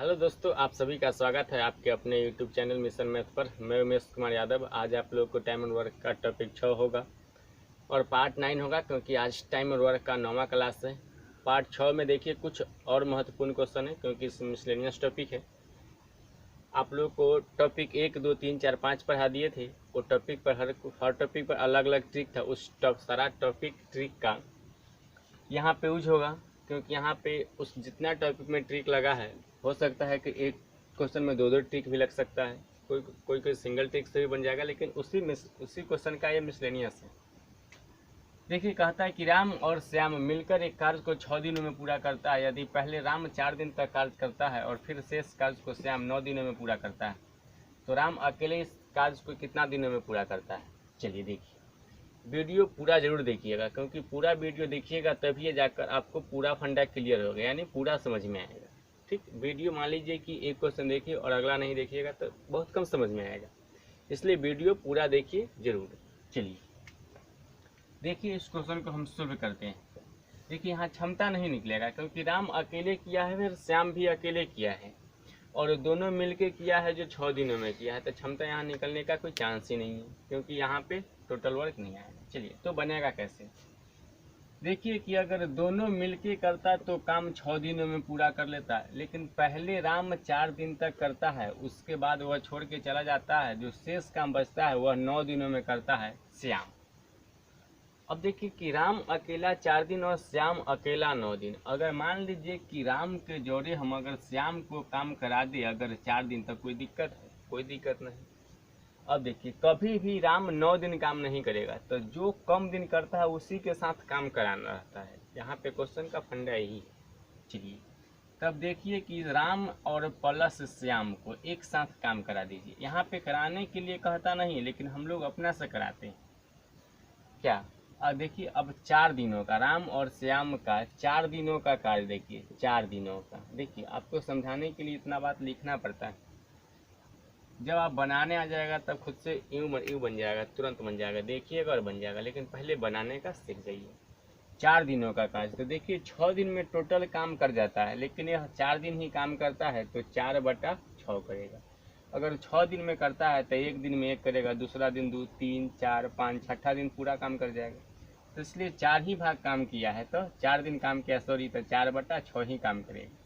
Hello दोस्तों, आप सभी का स्वागत है आपके अपने यूट्यूब चैनल मिशन मैथ पर। मैं उमेश कुमार यादव। आज आप लोगों को टाइम एंड वर्क का टॉपिक 6 होगा और पार्ट 9 होगा, क्योंकि आज टाइम एंड वर्क का 9वां क्लास है। पार्ट 6 में देखिए कुछ और महत्वपूर्ण क्वेश्चन है, क्योंकि इसमें मिसलेनियस टॉपिक है। आप लोग को टॉपिक 1, 2, 3, 4, 5 पढ़ा दिए थे। वो टॉपिक पर हर टॉपिक पर अलग अलग ट्रिक था। उस सारा टॉपिक ट्रिक का यहाँ पे यूज होगा, क्योंकि यहाँ पे उस जितना टॉपिक में ट्रिक लगा है, हो सकता है कि एक क्वेश्चन में दो ट्रिक भी लग सकता है। कोई सिंगल ट्रिक से भी बन जाएगा, लेकिन उसी क्वेश्चन का ये मिसलेनियस है। देखिए, कहता है कि राम और श्याम मिलकर एक कार्य को 6 दिनों में पूरा करता है। यदि पहले राम 4 दिन तक कार्य करता है और फिर शेष कार्य को श्याम 9 दिनों में पूरा करता है, तो राम अकेले इस कार्य को कितना दिनों में पूरा करता है। चलिए देखिए, वीडियो पूरा जरूर देखिएगा, क्योंकि पूरा वीडियो देखिएगा तभी जाकर आपको पूरा फंडा क्लियर होगा, यानी पूरा समझ में आएगा। ठीक, वीडियो मान लीजिए कि एक क्वेश्चन देखिए और अगला नहीं देखिएगा तो बहुत कम समझ में आएगा, इसलिए वीडियो पूरा देखिए जरूर। चलिए देखिए, इस क्वेश्चन को हम सोल्व करते हैं। देखिए, यहाँ क्षमता नहीं निकलेगा, क्योंकि राम अकेले किया है, फिर श्याम भी अकेले किया है और दोनों मिलके किया है जो 6 दिनों में किया है, तो क्षमता यहाँ निकलने का कोई चांस ही नहीं है, क्योंकि यहाँ पे टोटल वर्क नहीं आएगा। चलिए, तो बनेगा कैसे। देखिए कि अगर दोनों मिलके करता तो काम 6 दिनों में पूरा कर लेता है, लेकिन पहले राम 4 दिन तक करता है, उसके बाद वह छोड़ के चला जाता है। जो शेष काम बचता है वह 9 दिनों में करता है श्याम। अब देखिए कि राम अकेला 4 दिन और श्याम अकेला 9 दिन। अगर मान लीजिए कि राम के जोड़े हम अगर श्याम को काम करा दे अगर 4 दिन तक, कोई दिक्कत है? कोई दिक्कत नहीं। अब देखिए, कभी भी राम 9 दिन काम नहीं करेगा, तो जो कम दिन करता है उसी के साथ काम कराना रहता है। यहाँ पे क्वेश्चन का फंडा यही है। चलिए, तब देखिए कि राम और प्लस श्याम को एक साथ काम करा दीजिए। यहाँ पे कराने के लिए कहता नहीं, लेकिन हम लोग अपना से कराते हैं। क्या? अब देखिए, अब 4 दिनों का राम और श्याम का 4 दिनों का कार्य, देखिए 4 दिनों का। देखिए, आपको समझाने के लिए इतना बात लिखना पड़ता है। जब आप बनाने आ जाएगा तब खुद से यूं बन जाएगा, तुरंत बन जाएगा, देखिएगा और बन जाएगा, लेकिन पहले बनाने का सीख जाइए। 4 दिनों का कार्य, तो देखिए 6 दिन में टोटल काम कर जाता है, लेकिन यह 4 दिन ही काम करता है, तो 4/6 करेगा। अगर 6 दिन में करता है तो एक दिन में 1 करेगा, दूसरा दिन 2, 3, 4, 5, छठा दिन पूरा काम कर जाएगा। तो इसलिए 4 ही भाग काम किया है, तो 4 दिन काम किया, सॉरी, तो 4/6 ही काम करेगा।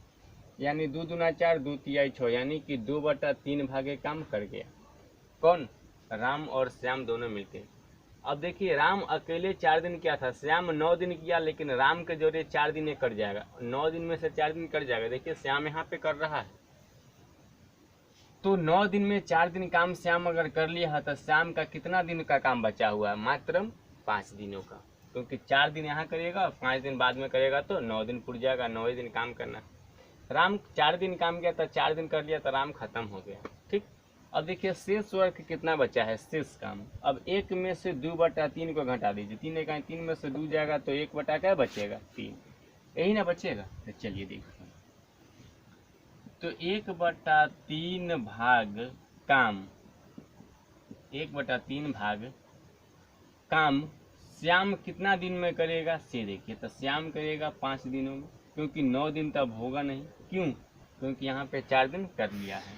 यानी 2 दूना 4, 2 तिहाई 6, यानी कि 2/3 भागे काम कर गया। कौन? राम और श्याम दोनों मिलके। अब देखिए, राम अकेले 4 दिन किया था, श्याम 9 दिन किया, लेकिन राम के जोड़े 4 दिन कर जाएगा, 9 दिन में से 4 दिन कर जाएगा। देखिए, श्याम यहाँ पे कर रहा है, तो 9 दिन में 4 दिन काम श्याम अगर कर लिया है, तो श्याम का कितना दिन का काम बचा हुआ है? मात्र 5 दिनों का, क्योंकि 4 दिन यहाँ करेगा और 5 दिन बाद में करेगा, तो 9 दिन पूर जाएगा। 9 दिन काम करना। राम 4 दिन काम किया था, 4 दिन कर लिया तो राम खत्म हो गया। ठीक, अब देखिए शेष वर्क कितना बचा है, शेष काम। अब 1 में से 2/3 को घटा दीजिए। 3 1 3 में से 2 जाएगा, तो 1 बटा क्या बचेगा? 3, यही ना बचेगा। तो चलिए देखिए, तो 1/3 भाग काम, 1/3 भाग काम श्याम कितना दिन में करेगा से देखिए। तो श्याम करेगा 5 दिनों में, क्योंकि 9 दिन तब होगा नहीं। क्यों? क्योंकि यहाँ पे 4 दिन कर लिया है।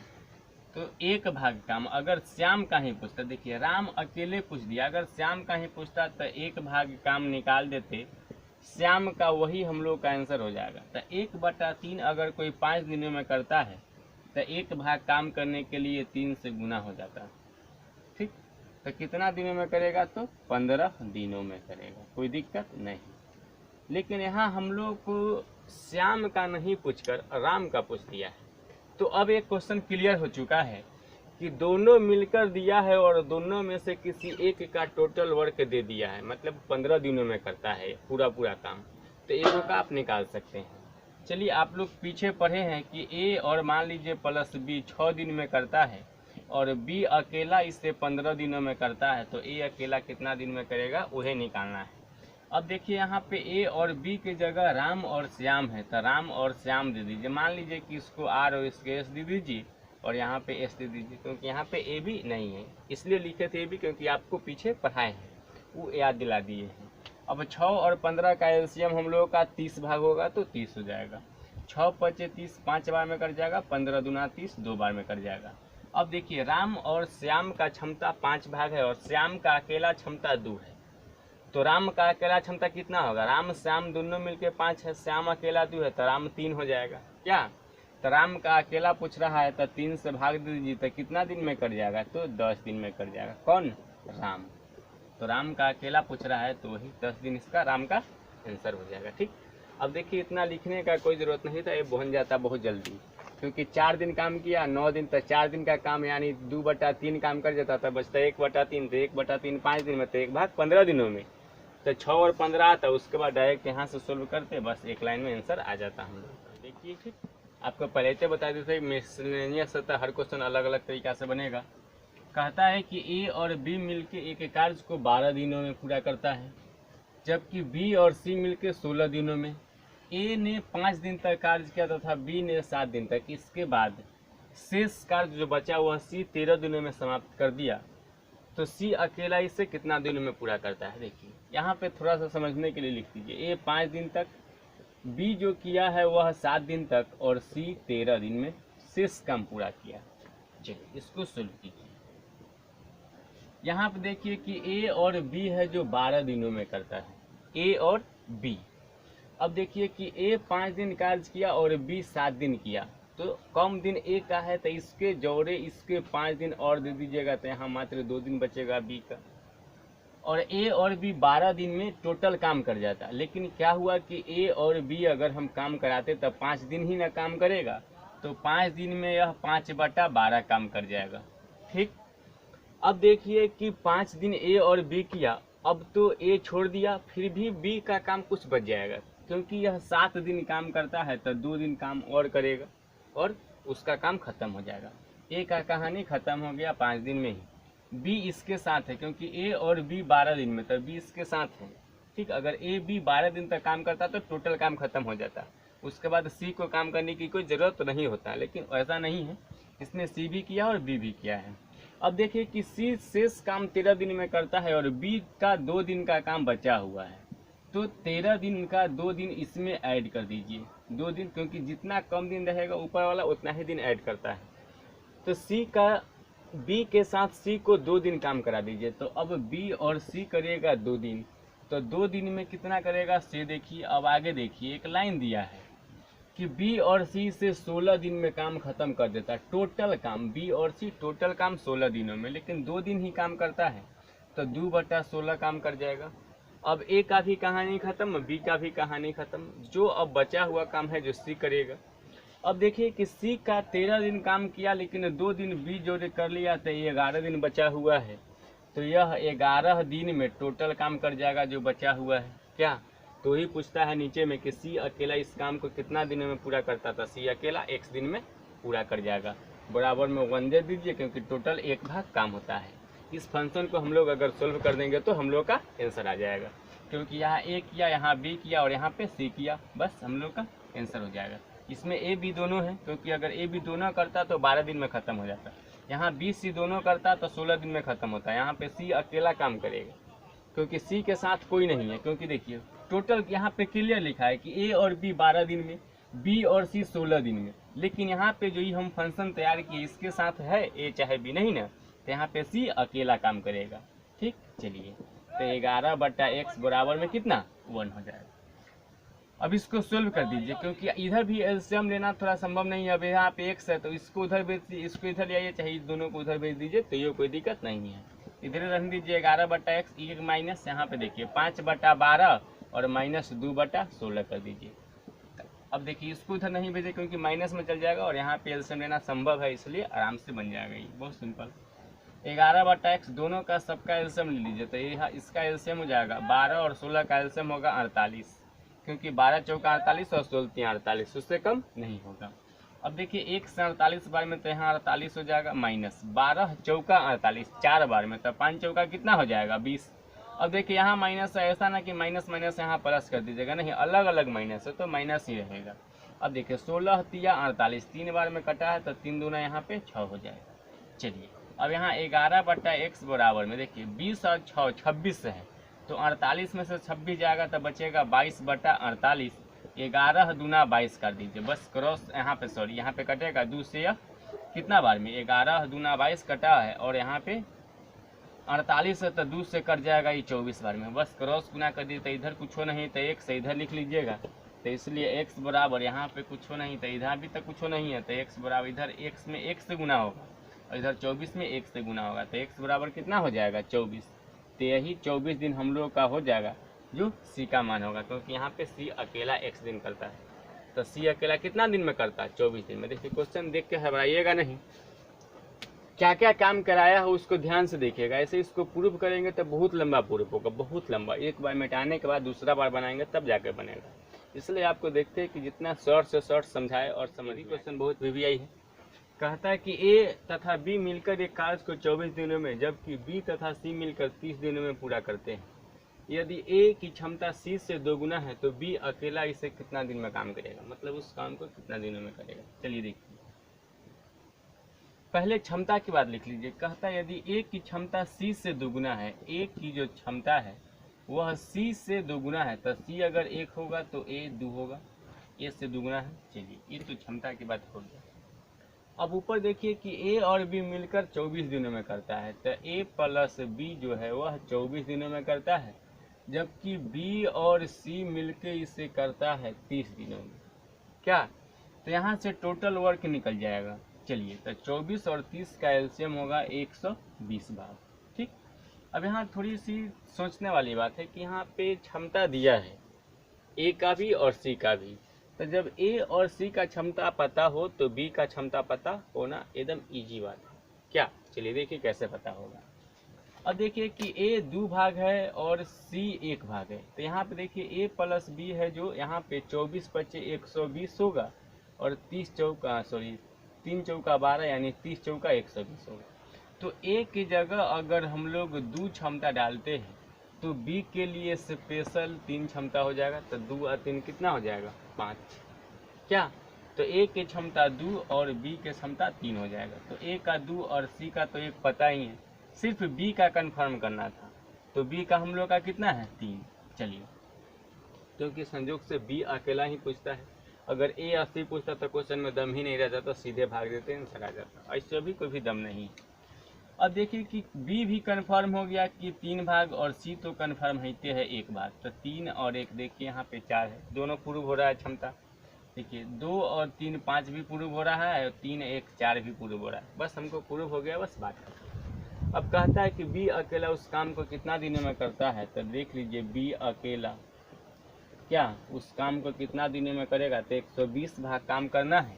तो 1 भाग काम अगर श्याम का ही पूछता, देखिए राम अकेले पूछ दिया, अगर श्याम का ही पूछता तो 1 भाग काम निकाल देते, श्याम का वही हम लोग का आंसर हो जाएगा। तो 1/3 अगर कोई 5 दिनों में करता है, तो 1 भाग काम करने के लिए 3 से गुना हो जाता है। ठीक, तो कितना दिनों में करेगा? तो 15 दिनों में करेगा, कोई दिक्कत नहीं। लेकिन यहाँ हम लोग को श्याम का नहीं पूछकर राम का पूछ दिया है। तो अब एक क्वेश्चन क्लियर हो चुका है कि दोनों मिलकर दिया है और दोनों में से किसी एक का टोटल वर्क दे दिया है, मतलब 15 दिनों में करता है पूरा काम, तो एक का आप निकाल सकते हैं। चलिए, आप लोग पीछे पढ़े हैं कि ए और मान लीजिए प्लस बी 6 दिन में करता है और बी अकेला इसे 15 दिनों में करता है, तो ए अकेला कितना दिन में करेगा वही निकालना है। अब देखिए, यहाँ पे ए और बी की जगह राम और श्याम है, तो राम और श्याम दे दीजिए। मान लीजिए कि इसको आर और इसके एस दे दीजिए और यहाँ पे एस दे दीजिए, क्योंकि यहाँ पे ए भी नहीं है, इसलिए लिखे थे ए भी, क्योंकि आपको पीछे पढ़ाए हैं, वो याद दिला दिए हैं। अब 6 और 15 का एलसीएम हम लोगों का 30 भाग होगा, तो 30 हो जाएगा। 6 पचे 30 5 बार में कट जाएगा, 15 दूना 30 2 बार में कट जाएगा। अब देखिए राम और श्याम का क्षमता 5 भाग है और श्याम का अकेला क्षमता 2 है। तो राम का अकेला क्षमता कितना होगा, राम श्याम दोनों मिलके 5 है, श्याम अकेला 2 है, तो राम 3 हो जाएगा। क्या, तो राम का अकेला पूछ रहा है तो 3 से भाग दीजिए तो कितना दिन में कट जाएगा, तो 10 दिन में कट जाएगा। कौन, राम। तो राम का अकेला पूछ रहा है तो वही 10 दिन इसका राम का आंसर हो जाएगा। ठीक, अब देखिए इतना लिखने का कोई ज़रूरत नहीं था, ये बन जाता बहुत जल्दी, क्योंकि 4 दिन काम किया 9 दिन तक, 4 दिन का काम यानी 2/3 काम कर जाता था, बचता 1/3, तो 1/3 5 दिन में, तो 1 भाग 15 दिनों में, तो 6 और 15 आता, उसके बाद डायरेक्ट यहाँ से सोल्व करते, बस एक लाइन में आंसर आ जाता हम लोग। देखिए ठीक, आपको पहले से बता देते मिसलेनियस होता है, हर क्वेश्चन अलग अलग तरीका से बनेगा। कहता है कि ए और बी मिलके एक कार्य को 12 दिनों में पूरा करता है, जबकि बी और सी मिलके 16 दिनों में। ए ने 5 दिन तक कार्य किया तथा बी ने 7 दिन तक। इसके बाद शेष कार्य जो बचा हुआ सी 13 दिनों में समाप्त कर दिया, तो सी अकेला इसे कितना दिनों में पूरा करता है। देखिए यहाँ पे थोड़ा सा समझने के लिए लिख दीजिए, ए 5 दिन तक, बी जो किया है वह 7 दिन तक और सी 13 दिन में शेष काम पूरा किया। चलिए इसको सोल्व कीजिए। यहाँ पे देखिए कि ए और बी है जो 12 दिनों में करता है, ए और बी। अब देखिए कि ए 5 दिन कार्य किया और बी 7 दिन किया, तो कम दिन ए का है तो इसके जोड़े इसके 5 दिन और दे दीजिएगा, तो यहाँ मात्र 2 दिन बचेगा बी का। और ए और बी 12 दिन में टोटल काम कर जाता, लेकिन क्या हुआ कि ए और बी अगर हम काम कराते तब 5 दिन ही ना काम करेगा, तो 5 दिन में यह 5/12 काम कर जाएगा। ठीक, अब देखिए कि 5 दिन ए और बी किया, अब तो ए छोड़ दिया, फिर भी बी का काम कुछ बच जाएगा, क्योंकि यह 7 दिन काम करता है तो 2 दिन काम और करेगा और उसका काम खत्म हो जाएगा। ए का कहानी खत्म हो गया 5 दिन में ही। बी इसके साथ है, क्योंकि ए और बी 12 दिन में, तो बी इसके साथ है। ठीक, अगर ए बी 12 दिन तक काम करता तो टोटल काम खत्म हो जाता, उसके बाद सी को काम करने की कोई ज़रूरत नहीं होता, लेकिन ऐसा नहीं है, इसने सी भी किया और बी भी किया है। अब देखिए कि सी शेष काम 13 दिन में करता है और बी का 2 दिन का काम बचा हुआ है, तो 13 दिन का 2 दिन इसमें ऐड कर दीजिए, 2 दिन, क्योंकि जितना कम दिन रहेगा ऊपर वाला उतना ही दिन ऐड करता है। तो सी का बी के साथ सी को 2 दिन काम करा दीजिए, तो अब बी और सी करेगा 2 दिन, तो 2 दिन में कितना करेगा सी। देखिए अब आगे देखिए, एक लाइन दिया है कि बी और सी से 16 दिन में काम खत्म कर देता है, टोटल काम बी और सी टोटल काम 16 दिनों में, लेकिन 2 दिन ही काम करता है, तो 2/16 काम कर जाएगा। अब ए का भी कहानी खत्म, बी का भी कहानी खत्म, जो अब बचा हुआ काम है जो सी करेगा। अब देखिए कि सी का 13 दिन काम किया, लेकिन 2 दिन बी जोड़े कर लिया, तो 11 दिन बचा हुआ है, तो यह 11 दिन में टोटल काम कर जाएगा जो बचा हुआ है। क्या, तो ही पूछता है नीचे में कि सी अकेला इस काम को कितना दिनों में पूरा करता था, सी अकेला x दिन में पूरा कर जाएगा। बराबर में 1 दे दीजिए, क्योंकि टोटल 1 भाग काम होता है। इस फंक्शन को हम लोग अगर सोल्व कर देंगे तो हम लोग का आंसर आ जाएगा, क्योंकि यहाँ ए किया, यहाँ बी किया और यहाँ पे सी किया, बस हम लोग का आंसर हो जाएगा। इसमें ए बी दोनों है, क्योंकि अगर ए बी दोनों करता तो 12 दिन में ख़त्म हो जाता, यहाँ बी सी दोनों करता तो 16 दिन में ख़त्म होता है। यहाँ पे सी अकेला काम करेगा, क्योंकि सी के साथ कोई नहीं है, क्योंकि देखिए टोटल यहाँ पे क्लियर लिखा है कि ए और बी 12 दिन में, बी और सी 16 दिन में, लेकिन यहाँ पे जो ही हम फंक्शन तैयार किए इसके साथ है ए चाहे बी नहीं ना, तो यहाँ पे सी अकेला काम करेगा। ठीक, चलिए तो 11/x बराबर में कितना 1 हो जाएगा। अब इसको सोल्व कर दीजिए, क्योंकि इधर भी एलसीएम लेना थोड़ा संभव नहीं है। अब यहाँ पे x है तो इसको उधर भेज दीजिए, इसको इधर ले आइए, चाहे दोनों को उधर भेज दीजिए, तो ये कोई दिक्कत नहीं है। इधर रख दीजिए 11/x, एक माइनस यहाँ पे देखिए 5/12 और -2/16 कर दीजिए। अब देखिए इसको उधर नहीं भेजे, क्योंकि माइनस में चल जाएगा और यहाँ पे एलसीएम लेना संभव है, इसलिए आराम से बन जाएगा। ये बहुत सिंपल। 11/x दोनों का सबका एलसीएम ले लीजिए, तो ये इसका एलसीएम हो जाएगा 12 और 16 का एलसीएम होगा 48, क्योंकि 12 चौका 48 और 16 48, उससे कम नहीं होगा। अब देखिए 1 से 48 बार में, तो यहाँ 48 हो जाएगा, माइनस 12 चौका 48 4 बार में, तो 5 चौका कितना हो जाएगा 20। अब देखिए यहाँ माइनस है, ऐसा ना कि माइनस माइनस यहाँ प्लस कर दीजिएगा, नहीं, अलग अलग माइनस है तो माइनस ही रहेगा। अब देखिए 16 तिया 48 3 बार में कटा है, तो 3 दूना यहाँ पे 6 हो जाएगा। चलिए अब यहाँ 11/x बराबर में देखिए 20 और 6 26 है, तो 48 में से 26 जाएगा तो बचेगा 22/48। 11 दूना 22 कर दीजिए, बस क्रॉस यहाँ पे, सॉरी यहाँ पे कटेगा 2 से यह कितना बार में 11 दूना 22 कटा है, और यहाँ पे 48 है तो 2 से कट जाएगा ये 24 बार में, बस क्रॉस गुना कर दिए तो इधर कुछ हो नहीं तो x से इधर लिख लीजिएगा, तो इसलिए x बराबर यहाँ पे कुछ हो नहीं तो इधर भी तो कुछ हो नहीं है, तो x बराबर इधर x में x से गुना होगा और इधर 24 में x से गुना होगा, तो x बराबर कितना हो जाएगा 24। तो यही 24 दिन हम लोग का हो जाएगा जो c का मान होगा, क्योंकि यहाँ पे c अकेला x दिन करता है, तो c अकेला कितना दिन में करता है 24 दिन में। देखिए क्वेश्चन देख के घबराइएगा नहीं, क्या क्या काम कराया हो उसको ध्यान से देखिएगा, ऐसे इसको प्रूफ करेंगे तो बहुत लंबा प्रूफ होगा, बहुत लंबा, एक बार मिटाने के बाद दूसरा बार बनाएंगे तब जाकर बनेगा, इसलिए आपको देखते हैं कि जितना शॉर्ट से शॉर्ट समझाए और समझिए। क्वेश्चन बहुत वीवीआई है, कहता है कि ए तथा बी मिलकर एक कार्य को 24 दिनों में जबकि बी तथा सी मिलकर 30 दिनों में पूरा करते हैं। यदि ए की क्षमता सी से 2 गुना है तो बी अकेला इसे कितना दिन में काम करेगा, मतलब उस काम को कितना दिनों में करेगा। चलिए देखिए, पहले क्षमता की बात लिख लीजिए। कहता है यदि ए की क्षमता सी से 2 गुना है, ए की जो क्षमता है वह सी से 2 गुना है, तो सी अगर 1 होगा तो ए 2 होगा, ए से 2 गुना है। चलिए ये तो क्षमता की बात हो गई। अब ऊपर देखिए कि ए और बी मिलकर 24 दिनों में करता है, तो ए प्लस बी जो है वह 24 दिनों में करता है, जबकि बी और सी मिलकर इसे करता है 30 दिनों में। क्या, तो यहाँ से टोटल वर्क निकल जाएगा। चलिए, तो 24 और 30 का एलसीएम होगा 120 भाग। ठीक, अब यहाँ थोड़ी सी सोचने वाली बात है कि यहाँ पे क्षमता दिया है ए का भी और सी का भी, तो जब ए और सी का क्षमता पता हो तो बी का क्षमता पता होना एकदम इजी बात है। क्या, चलिए देखिए कैसे पता होगा। अब देखिए कि ए 2 भाग है और सी 1 भाग है, तो यहाँ पे देखिए ए प्लस बी है जो यहाँ पे 24 बचे 120 होगा और 30 चौका 3 चौका 12 यानी 30 चौका 120 होगा। तो ए की जगह अगर हम लोग 2 क्षमता डालते हैं तो बी के लिए स्पेशल 3 क्षमता हो जाएगा, तो 2 और 3 कितना हो जाएगा 5। क्या, तो ए की क्षमता 2 और बी की क्षमता 3 हो जाएगा। तो ए का 2 और सी का तो 1 पता ही है, सिर्फ बी का कंफर्म करना था, तो बी का हम लोग का कितना है 3। चलिए, क्योंकि संजोग से बी अकेला ही पूछता है, अगर ए और सी पूछता तो क्वेश्चन में दम ही नहीं रह जाता, सीधे भाग देते हैं आंसर आ जाता, ऐसे भी कोई भी दम नहीं। अब देखिए कि बी भी कंफर्म हो गया कि 3 भाग और सी तो कंफर्म होते हैं 1 भाग, तो 3 और 1 देखिए यहाँ पे 4 है, दोनों प्रूव हो रहा है क्षमता। देखिए 2 और 3 5 भी प्रूव हो रहा है और 3 1 4 भी प्रूव हो रहा है, बस हमको प्रूव हो गया, बस बात खत्म। अब कहता है कि बी अकेला उस काम को कितना दिनों में करता है, तो देख लीजिए बी अकेला क्या उस काम को कितना दिनों में करेगा, तो 120 भाग काम करना है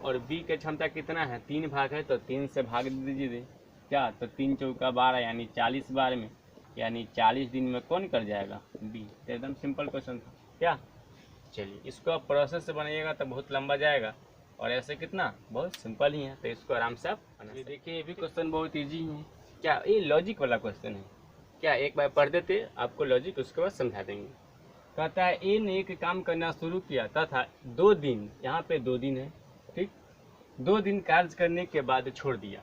और बी की क्षमता कितना है 3 भाग है, तो 3 से भाग दीजिए। क्या, तो 3 चौका 12 यानी 40 बार में, यानी 40 दिन में कौन कर जाएगा बी। तो एकदम सिंपल क्वेश्चन था। क्या, चलिए इसको आप प्रोसेस से बनाइएगा तो बहुत लंबा जाएगा, और ऐसे कितना बहुत सिंपल ही है, तो इसको आराम से आप बना। ये देखिए ये भी क्वेश्चन बहुत ईजी है। क्या, ये लॉजिक वाला क्वेश्चन है। क्या, एक बार पढ़ देते आपको लॉजिक, उसके बाद समझा देंगे। कहता है ए ने एक काम करना शुरू किया तथा 2 दिन, यहाँ पे 2 दिन है, ठीक, 2 दिन कार्य करने के बाद छोड़ दिया।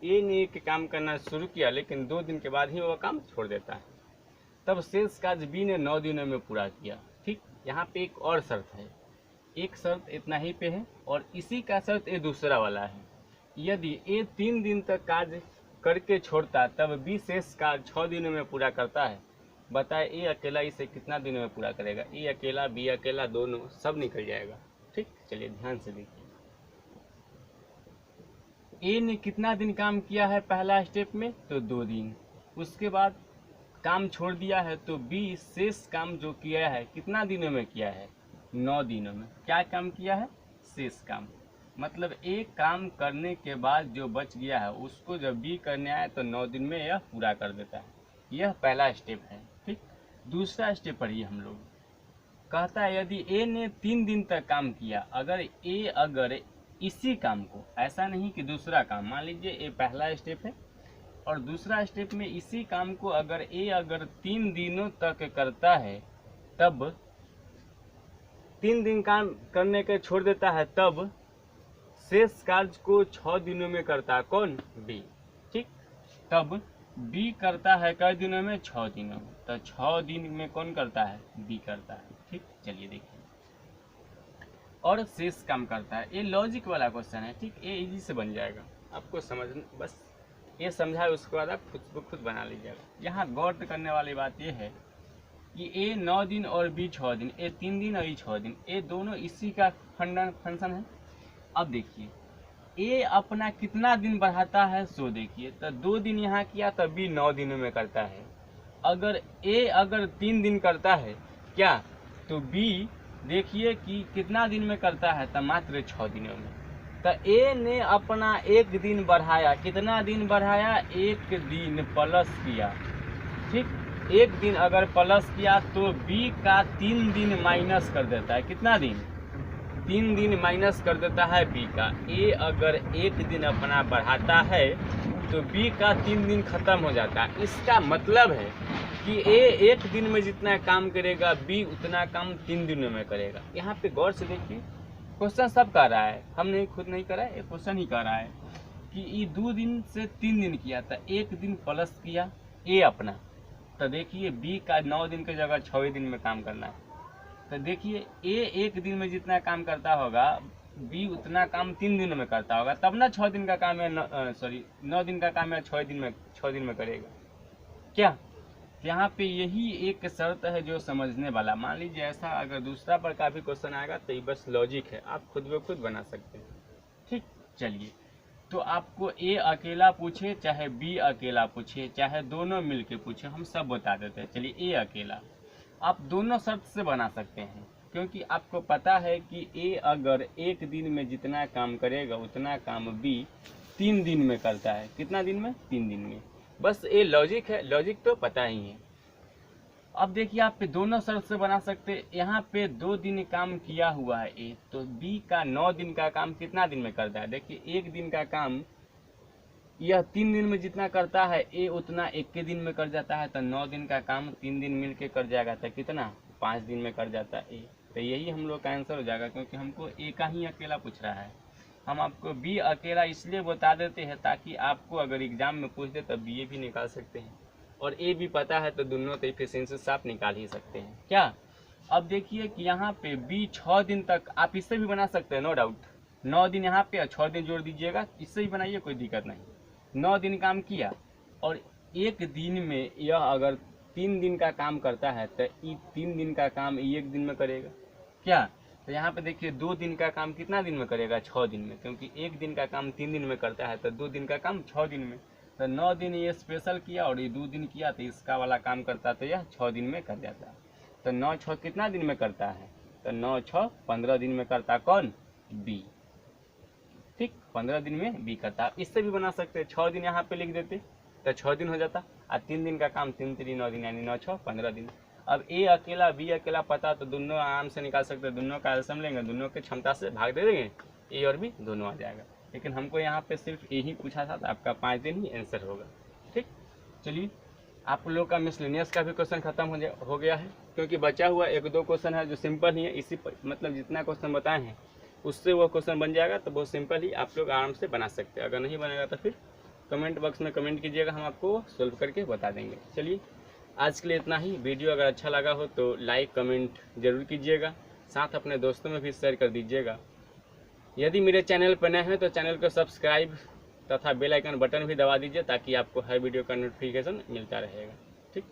ए ने एक काम करना शुरू किया लेकिन 2 दिन के बाद ही वह काम छोड़ देता है, तब शेष कार्य बी ने 9 दिनों में पूरा किया। ठीक, यहाँ पे एक और शर्त है, एक शर्त इतना ही पे है और इसी का शर्त ये दूसरा वाला है। यदि ए 3 दिन तक कार्य करके छोड़ता तब बी शेष कार्य 6 दिनों में पूरा करता है। बताए ए अकेला इसे कितना दिनों में पूरा करेगा। ए अकेला बी अकेला दोनों सब निकल जाएगा। ठीक, चलिए ध्यान से देखिए, ए ने कितना दिन काम किया है पहला स्टेप में, तो 2 दिन, उसके बाद काम छोड़ दिया है, तो बी शेष काम जो किया है कितना दिनों में किया है 9 दिनों में। क्या काम किया है, शेष काम, मतलब एक काम करने के बाद जो बच गया है उसको जब बी करने आए तो 9 दिन में यह पूरा कर देता है। यह पहला स्टेप है। ठीक, दूसरा स्टेप पढ़िए हम लोग। कहता है यदि ए ने 3 दिन तक काम किया, अगर इसी काम को, ऐसा नहीं कि दूसरा काम, मान लीजिए ये पहला स्टेप है और दूसरा स्टेप में इसी काम को अगर 3 दिनों तक करता है, तब 3 दिन काम करने के छोड़ देता है, तब शेष कार्य को 6 दिनों में करता है कौन, बी। ठीक, तब बी करता है कई दिनों में, 6 दिनों में, तो 6 दिन में कौन करता है, बी करता है। ठीक, चलिए देखिए और शेष काम करता है। ये लॉजिक वाला क्वेश्चन है, ठीक। ये इजी से बन जाएगा, आपको समझ बस ये समझा है, उसके बाद आप खुद बना लीजिएगा। यहाँ गौर करने वाली बात ये है कि ए 9 दिन और बी 6 दिन, ए 3 दिन और ये 6 दिन, ये दोनों इसी का फंक्शन है। अब देखिए ए अपना कितना दिन बढ़ाता है सो देखिए, तो 2 दिन यहाँ किया तो बी 9 दिनों में करता है। अगर ए 3 दिन करता है क्या, तो बी देखिए कि कितना दिन में करता है, तो मात्र 6 दिनों में। तो ए ने अपना 1 दिन बढ़ाया, कितना दिन बढ़ाया, 1 दिन प्लस किया, ठीक। 1 दिन अगर प्लस किया तो बी का 3 दिन माइनस कर देता है, कितना दिन, 3 दिन माइनस कर देता है बी का। ए अगर 1 दिन अपना बढ़ाता है तो बी का 3 दिन खत्म हो जाता है। इसका मतलब है कि ए 1 दिन में जितना काम करेगा बी उतना काम 3 दिनों में करेगा। यहाँ पे गौर से देखिए, क्वेश्चन सब कह रहा है, हम नहीं खुद नहीं कर रहा है, ये क्वेश्चन ही कह रहा है कि ये 2 दिन से 3 दिन किया था, 1 दिन प्लस किया ए अपना, तो देखिए बी का 9 दिन की जगह 6 दिन में काम करना है। तो देखिए ए 1 दिन में जितना काम करता होगा बी उतना काम 3 दिनों में करता होगा, तब ना 6 दिन का काम है, 9 दिन का काम है 6 दिन में करेगा क्या। यहाँ पे यही एक शर्त है जो समझने वाला। मान लीजिए ऐसा अगर दूसरा पर का भी क्वेश्चन आएगा तो ये बस लॉजिक है, आप खुद ब खुद बना सकते हैं, ठीक। चलिए, तो आपको ए अकेला पूछे चाहे बी अकेला पूछे चाहे दोनों मिलके पूछे, हम सब बता देते हैं। चलिए ए अकेला आप दोनों शर्त से बना सकते हैं, क्योंकि आपको पता है कि ए अगर 1 दिन में जितना काम करेगा उतना काम बी 3 दिन में करता है। कितना दिन में, 3 दिन में। बस ये लॉजिक है, लॉजिक तो पता ही है। अब देखिए आप पे दोनों शर्त से बना सकते हैं। यहाँ पे 2 दिन काम किया हुआ है ए, तो बी का 9 दिन का काम कितना दिन में करता है। देखिए 1 दिन का काम यह 3 दिन में जितना करता है ए उतना 1 दिन में कर जाता है, तो 9 दिन का काम 3 दिन मिल के कर जाएगा, तो कितना 5 दिन में कर जाता है ए। तो यही हम लोग का आंसर हो जाएगा, क्योंकि हमको ए का ही अकेला पूछ रहा है। हम आपको बी अकेला इसलिए बता देते हैं ताकि आपको अगर एग्जाम में पूछ दे तो बी ए भी निकाल सकते हैं, और ए भी पता है तो दोनों तो एफिशिएंसी से आप निकाल ही सकते हैं क्या। अब देखिए कि यहाँ पे बी 6 दिन तक, आप इससे भी बना सकते हैं, नो डाउट। 9 दिन यहाँ पे और 6 दिन जोड़ दीजिएगा, इससे ही बनाइए, कोई दिक्कत नहीं। 9 दिन काम किया और 1 दिन में यह अगर 3 दिन का काम करता है तो ये 3 दिन का काम 1 दिन में करेगा क्या। तो यहाँ पे देखिए 2 दिन का काम कितना दिन में करेगा, 6 दिन में, क्योंकि 1 दिन का काम 3 दिन में करता है, तो 2 दिन का काम 6 दिन में। तो 9 दिन ये स्पेशल किया और ये 2 दिन किया, तो इसका वाला काम करता तो यह 6 दिन में कर जाता। तो 9 6 कितना दिन में करता है, तो 9 6 15 दिन में करता कौन, बी, ठीक। 15 दिन में बी करता। इससे भी बना सकते हैं, 6 दिन यहाँ पे लिख देते तो 6 दिन हो जाता, और 3 दिन का काम 3 3 9 दिन, यानी 9 6 15 दिन। अब ए अकेला बी अकेला पता तो दोनों आराम से निकाल सकते हैं, दोनों का एलसीएम लेंगे, दोनों की क्षमता से भाग दे देंगे, ए और बी दोनों आ जाएगा। लेकिन हमको यहाँ पे सिर्फ ए ही पूछा था, तो आपका 5 दिन ही आंसर होगा, ठीक। चलिए, आप लोग का मिसलेनियस का भी क्वेश्चन खत्म हो गया है, क्योंकि बचा हुआ 1-2 क्वेश्चन है जो सिंपल ही है। इसी मतलब जितना क्वेश्चन बताए हैं उससे वो क्वेश्चन बन जाएगा, तो बहुत सिंपल ही आप लोग आराम से बना सकते हैं। अगर नहीं बनेगा तो फिर कमेंट बॉक्स में कमेंट कीजिएगा, हम आपको सोल्व करके बता देंगे। चलिए, आज के लिए इतना ही। वीडियो अगर अच्छा लगा हो तो लाइक कमेंट जरूर कीजिएगा, साथ अपने दोस्तों में भी शेयर कर दीजिएगा। यदि मेरे चैनल पर नए हैं तो चैनल को सब्सक्राइब तथा बेल आइकन बटन भी दबा दीजिए, ताकि आपको हर वीडियो का नोटिफिकेशन मिलता रहेगा, ठीक।